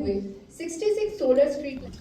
with 66 solar street lights.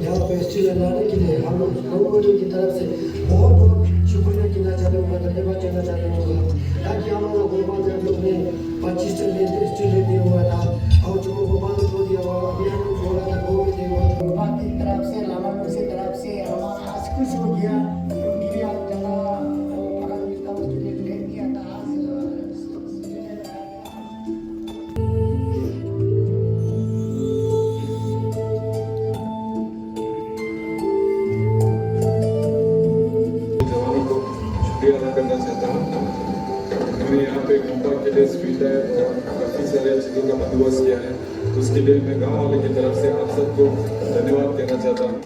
यहाँ festival लाने के लिए हम लोगों की तरफ से बहुत बहुत शुक्रिया कहना चाहते हैं, धन्यवाद कहना चाहते हैं। ताकि हमारा गोपाल लोग ने 25 स्टूडेंट हुआ था और जो गोपाल को दिया हुआ अभियान हो रहा था वो भी गोपाल की तरफ से लामा की तरफ से हमारा आज खुश हो गया क्योंकि आप जगह पकड़ मिलता स्टूडेंट ले दिया था। अदा करना चाहता हूँ। हमने यहाँ पे गोपाल के लिए स्पीड है और काफ़ी सारे चीज़ों का बंदोबस्त किया है, तो उसके लिए मैं गाँव वाले की तरफ से आप सबको धन्यवाद कहना चाहता हूँ।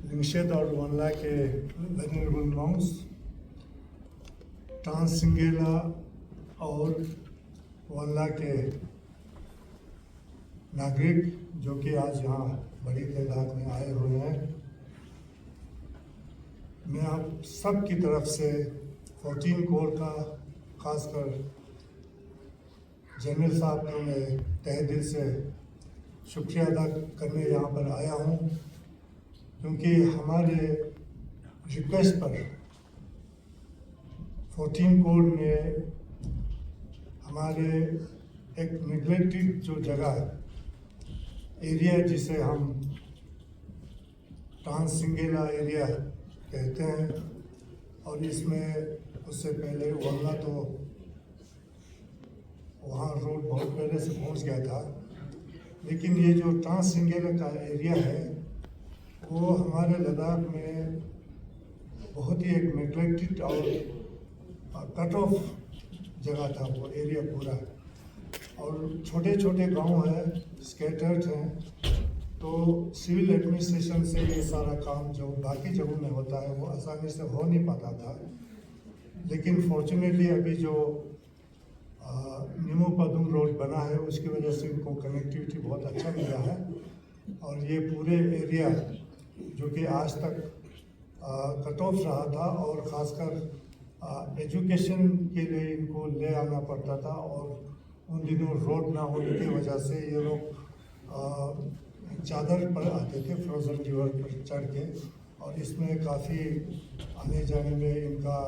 लिंगशेद और वाला के वेनरेबल मॉन्क्स, ट्रांसिंगेला और वाला के नागरिक जो कि आज यहाँ बड़ी तादाद में आए हुए हैं, मैं आप सब की तरफ से 14 कोर का खासकर जनरल साहब का मैं तहे दिल से शुक्रिया अदा करने यहाँ पर आया हूँ, क्योंकि हमारे रिक्वेस्ट पर 14 कोर में हमारे एक निगलेक्टेड जो जगह एरिया जिसे हम ट्रांसिंगेला एरिया कहते हैं, और इसमें उससे पहले वल्ला तो वहाँ रोड बहुत पहले से पहुँच गया था, लेकिन ये जो ट्रांसिंगेला का एरिया है वो हमारे लद्दाख में बहुत ही एक नेग्लेक्टेड और कट ऑफ जगह था वो एरिया पूरा, और छोटे छोटे गांव हैं, स्कैटर्ड हैं, तो सिविल एडमिनिस्ट्रेशन से ये सारा काम जो बाकी जगहों में होता है वो आसानी से हो नहीं पाता था। लेकिन फॉर्चुनेटली अभी जो निमो पदुम रोड बना है उसकी वजह से इनको कनेक्टिविटी बहुत अच्छा मिला है, और ये पूरे एरिया जो कि आज तक कट ऑफ रहा था और ख़ासकर एजुकेशन के लिए इनको ले आना पड़ता था, और उन दिनों रोड ना होने की वजह से ये लोग चादर पर आते थे फ्रोज़न रिवर पर चढ़ के, और इसमें काफ़ी आने जाने में इनका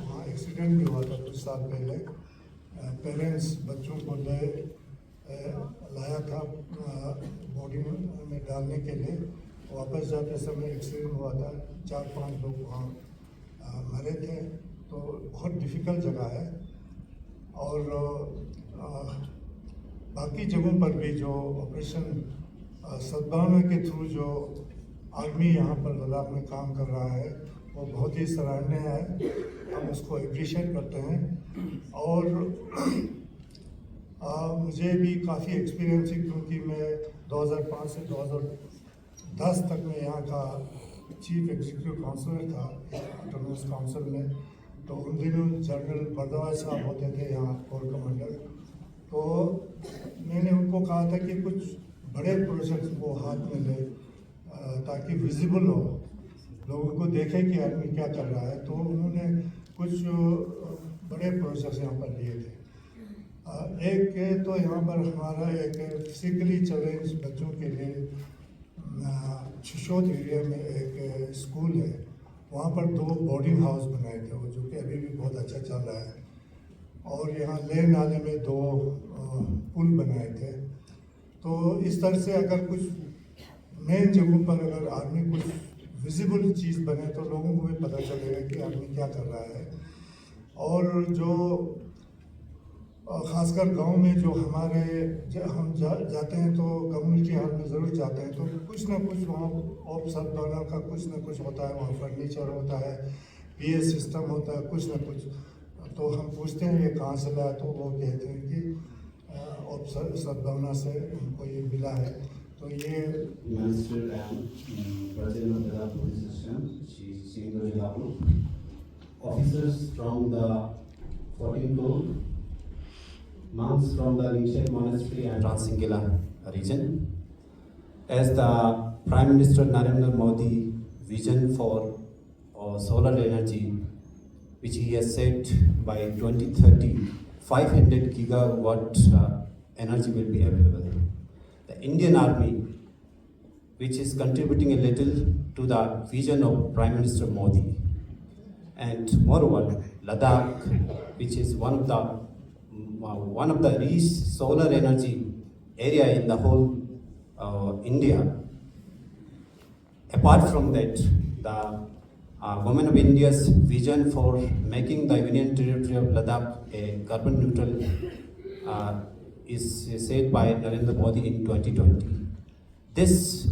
वहाँ एक्सीडेंट भी हुआ था कुछ साल पहले। पेरेंट्स बच्चों को लाया था बॉडी में डालने के लिए, वापस जाते समय एक्सीडेंट हुआ था, 4-5 लोग वहाँ मरे थे, तो बहुत डिफ़िकल्ट जगह है। और बाकी जगहों पर भी जो ऑपरेशन सद्भावना के थ्रू जो आर्मी यहाँ पर लद्दाख में काम कर रहा है वो बहुत ही सराहनीय है। हम उसको अप्रिशिएट करते हैं और मुझे भी काफ़ी एक्सपीरियंस है क्योंकि मैं 2005 से 2010 तक मैं यहाँ का चीफ एग्जीक्यूटिव काउंसलर था ऑटोनॉमस काउंसिल में। तो उन दिनों जनरल बरदवाज साहब होते थे यहाँ कोर कमांडर। तो मैंने उनको कहा था कि कुछ बड़े प्रोजेक्ट्स वो हाथ में ले ताकि विजिबल हो, लोगों को देखे कि आदमी क्या कर रहा है। तो उन्होंने कुछ बड़े प्रोजेक्ट्स यहाँ पर लिए थे। एक तो यहाँ पर हमारा एक फिजिकली चैलेंज बच्चों के लिए शिशोद एरिया में एक स्कूल है, वहाँ पर 2 बोर्डिंग हाउस बनाए थे वो, जो कि अभी भी बहुत अच्छा चल रहा है। और यहाँ लेह नाले में 2 पुल बनाए थे। तो इस तरह से अगर कुछ मेन जगहों पर अगर आर्मी कुछ विजिबल चीज़ बने तो लोगों को भी पता चलेगा कि आर्मी क्या कर रहा है। और जो ख़ासकर गांव में जो हमारे हम जाते हैं तो कम्युनिटी हॉल में ज़रूर जाते हैं तो कुछ ना कुछ वहाँ ऑफ सद्भावना का कुछ ना कुछ होता है। वहाँ फर्नीचर होता है, पीए सिस्टम होता है, कुछ ना कुछ। तो हम पूछते हैं ये कहाँ से लाया, तो वो कहते हैं कि ऑफ सद्भावना से उनको ये मिला है। तो ये Minister and President of the Police System, Shri Doji, officers from the 14 Corps, monks from the Ringshek Monastery and Transingila region. As the Prime Minister Narendra Modi vision for solar energy, which he has said by 2030, 500 gigawatt energy will be available. The Indian Army, which is contributing a little to the vision of Prime Minister Modi, and moreover, Ladakh, which is one of the rich solar energy area in the whole India. Apart from that, the Government of India's vision for making the Union Territory of Ladakh a carbon neutral is said by Narendra Modi in 2020.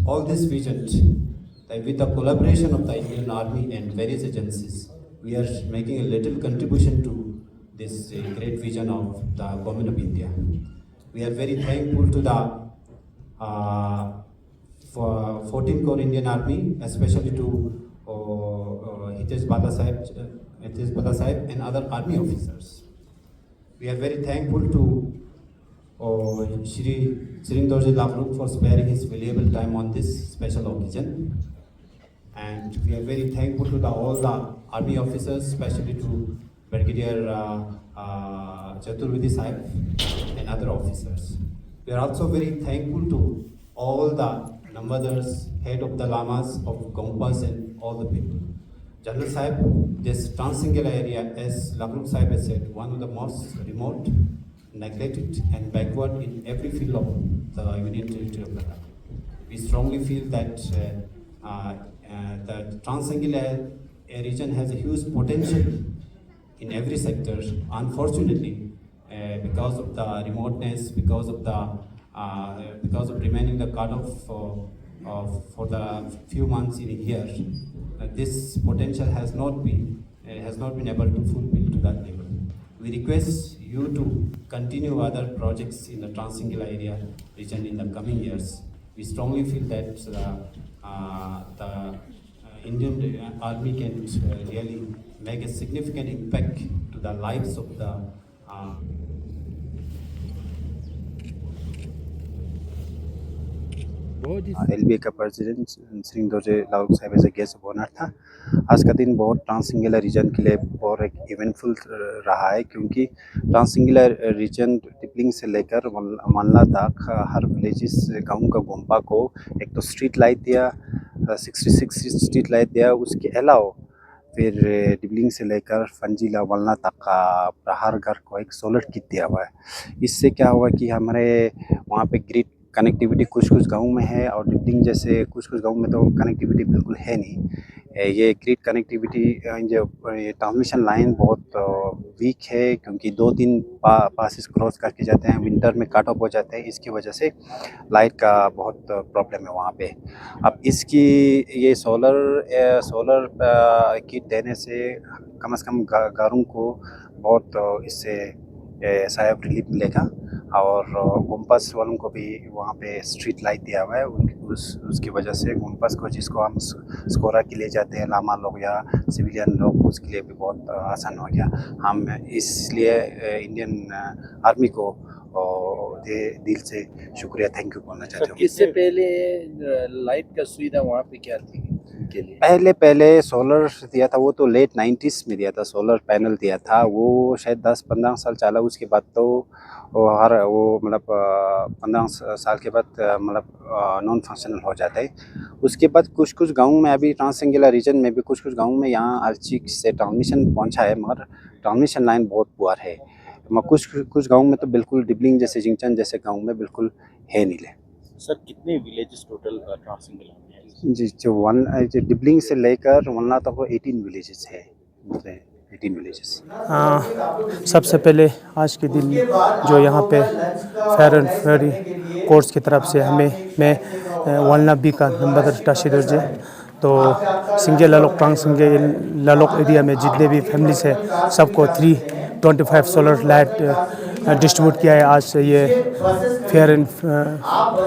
All this vision, with the collaboration of the Indian Army and various agencies, we are making a little contribution to this great vision of the Government of India. We are very thankful to the 14th Corps Indian Army, especially to Hitesh Bala Sahib and other army officers. We are very thankful to Shri Sringdorji Lavruk for sparing his valuable time on this special occasion. And we are very thankful to all the army officers, especially to Brigadier Chaturvedi Sahib and other officers. We are also very thankful to all the Nambadars, head of the Lamas, of Gompas and all the people. General Sahib, this Transingila area, as Lavruk Sahib has said, one of the most remote, neglected and backward in every field of the Union Territory of Ladakh. We strongly feel that the Transingila region has a huge potential in every sector. Unfortunately, because of the remoteness, because of remaining the cutoff for the few months in a year, this potential has not been able to fulfill to that level. We request you to continue other projects in the Transingila area region in the coming years. We strongly feel that the Indian Army can really make a significant impact to the lives of the LBA का president श्रींदोजे लावरुक साहब as a guest of honour था। आज का दिन बहुत ट्रांसिंगुला reason के लिए बहुत एक इवेंटफुल रहा है, क्योंकि ट्रांसिंगुला रीजन टिपलिंग से लेकर मल्ला तक हर विलेजेस गांव का गोम्पा को एक तो स्ट्रीट लाइट दिया, 66 स्ट्रीट लाइट दिया। उसके अलावा फिर डिबलिंग से लेकर फंजीला वलना तक का हर घर को एक सोलर किट दिया हुआ है। इससे क्या हुआ कि हमारे वहाँ पे ग्रिड कनेक्टिविटी कुछ कुछ गाँव में है और डिबलिंग जैसे कुछ कुछ गाँव में तो कनेक्टिविटी बिल्कुल है नहीं। ये ग्रिड कनेक्टिविटी जो ये ट्रांसमिशन लाइन बहुत वीक है, क्योंकि 2-3 पासेस क्रॉस करके जाते हैं, विंटर में कट ऑफ हो जाते हैं, इसकी वजह से लाइट का बहुत प्रॉब्लम है वहाँ पे। अब इसकी ये सोलर किट देने से कम घरों को बहुत इससे सहायक रिलीफ मिलेगा। और गोम्पास वालों को भी वहाँ पे स्ट्रीट लाइट दिया हुआ है, उसकी वजह से गोम्पास को, जिसको हम स्कोरा के लिए जाते हैं, लामा लोग या सिविलियन लोग, उसके लिए भी बहुत आसान हो गया। हम इसलिए इंडियन आर्मी को दिल से शुक्रिया, थैंक यू बोलना चाहते हूँ। इससे पहले लाइट का सुविधा वहाँ पे क्या थी के लिए? पहले सोलर दिया था, वो तो लेट 90s में दिया था, सोलर पैनल दिया था, वो शायद 10-15 साल चला। उसके बाद तो वो मतलब 15 साल के बाद मतलब नॉन फंक्शनल हो जाता है। उसके बाद कुछ कुछ गाँव में, अभी ट्रांससिंगुलर रीजन में भी कुछ कुछ गाँव में यहाँ अर्चिक से ट्रांसमिशन पहुँचा है, मगर ट्रांसमिशन लाइन बहुत पुअर है। कुछ गाँव में तो बिल्कुल डिबलिंग जैसे, जिंगचन जैसे गाँव में बिल्कुल है नहीं। सर कितने विलेजेस टोटल ट्रांससिंगुलर में है? जी, जो डिबलिंग से लेकर वनला तक वो 18 विलेजेस है, 18 विलेजेस। सबसे पहले आज के दिन जो यहाँ पे फेयर एंड फेयरी कोर्स की तरफ से मैं वनला बी का नंबर ताशीदर जी, तो सिंगे लालोक ट्रांग सिंगे लालोक एरिया में जितने भी फैमिलीज है सबको 325 सोलर लाइट डिस्ट्रीब्यूट किया है आज ये फेयर एंड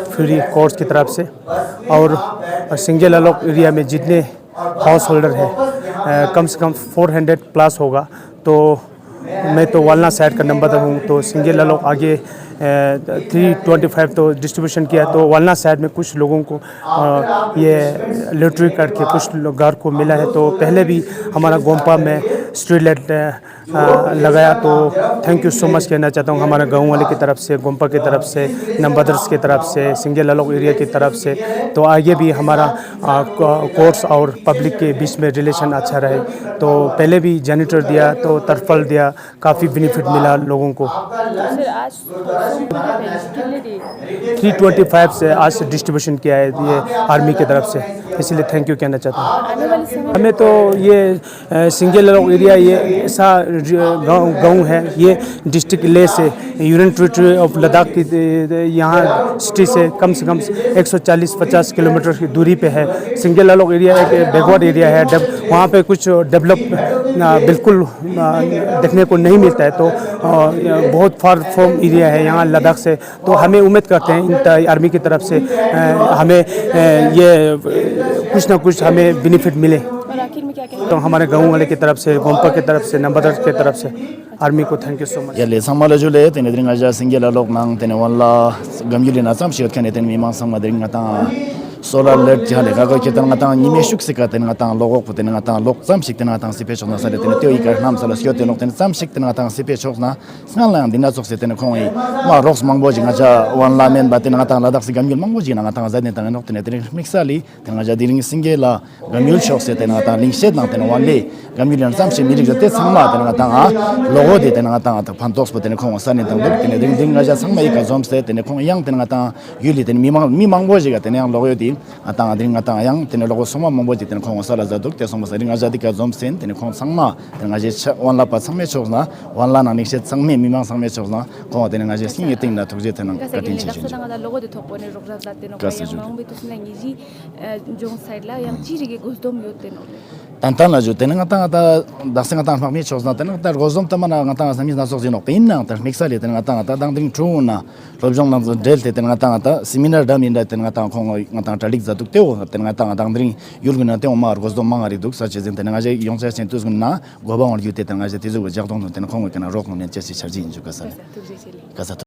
फ्री कोर्स की तरफ से। और सिंगे लालोक एरिया में जितने हाउस होल्डर है कम से कम 400 प्लस होगा। तो मैं तो वालना साइड का नंबर हूँ, तो सिंगे लालोक आगे 325 तो डिस्ट्रीब्यूशन किया। तो वालना साइड में कुछ लोगों को ये लॉटरी करके कुछ घर को मिला है। तो पहले भी हमारा गोम्पा में स्ट्रीट लाइट लगाया, तो थैंक यू सो मच कहना चाहता हूँ हमारे गाँव वाले की तरफ से, गोम्पा की तरफ से, नंबदर्स की तरफ से, सिंगे लालोक एरिया की तरफ से। तो आगे भी हमारा कोर्ट्स और पब्लिक के बीच में रिलेशन अच्छा रहे। तो पहले भी जनरेटर दिया, तो तरफल दिया, काफ़ी बेनिफिट मिला लोगों को। 325 से आज से डिस्ट्रीब्यूशन किया है ये आर्मी की तरफ से, इसलिए थैंक यू कहना चाहता हूँ। हमें तो ये सिंगे लालोक एरिया ये ऐसा गांव है, ये डिस्ट्रिक्ट ले से यूनियन टेरिटरी ऑफ लद्दाख की यहाँ सिटी से कम 140-50 किलोमीटर की दूरी पे है। सिंगे लालोक एरिया एक बैकवर्ड एरिया है, वहाँ पे कुछ डेवलप बिल्कुल देखने को नहीं मिलता है। तो बहुत फार फ्रॉम एरिया है यहाँ लद्दाख से। तो हमें उम्मीद करते हैं इन आर्मी की तरफ से हमें ये कुछ ना कुछ हमें बेनिफिट मिले। और आखिर में क्या कहना? तो हमारे गाँव वाले की तरफ से, गोम्पा की तरफ से, नंबदर की तरफ से आर्मी को thank you so much. Yale samala jule tene dringa ja singe la lok nang tene wala gamyuli na sam shiot kane tene mimang sang madringa ta solar alert jale ga ko ketan ngata nime shuk sika tene ngata logo ko tene ngata lok sam shik tene ngata sipe chona sale tene teo ikar nam sala shiot tene tene sam shik tene ngata sipe chona snala dina sok se tene khoi ma rox mangbo jinga ja wan la men ba tene ngata la dak si gamyul mangbo jinga ngata za tene nok tene tene mixali tene ja diring singe la gamyul shok se tene ngata ling shed na tene wan le gamyul sam shi mirik jate samma tene ngata logo de tene ngata ta phantos po tene khong sa ne tang dok tene ding ja samma ika zom se tene khong yang tene ngata yuli tene mimang bo jiga tene yang logo di atang adring atang yang tene logo soma mongbo tene khong sa la za dok te soma sa ring ja dika zom sen tene khong sangma tene je wan la pa sangme chokna wan la na ni se sangme mimang sangme chokna ko tene je sing ting na thokje tene ka tin chi Kasi nga logo de thokpo ne rokra latte no kaya mang be tusna ngi jong side la yang chiri ge gosdom yote no tantan la jo tene ngata dasing ngata phang mi chosna tene ta gozom tamana ngata sami na sokje no pin na ta mixali tene ngata dang ding truna lobjong na del tene ngata seminar dam inda tene ngata khong ngata talik za duk teo tene ngata dang ding yulguna teo mar gozom mangari duk sa chezen tene je yongsa sentus na goba on yute tene je tizu jagdong tene khong kana rok no ne chesi charji inju ka sa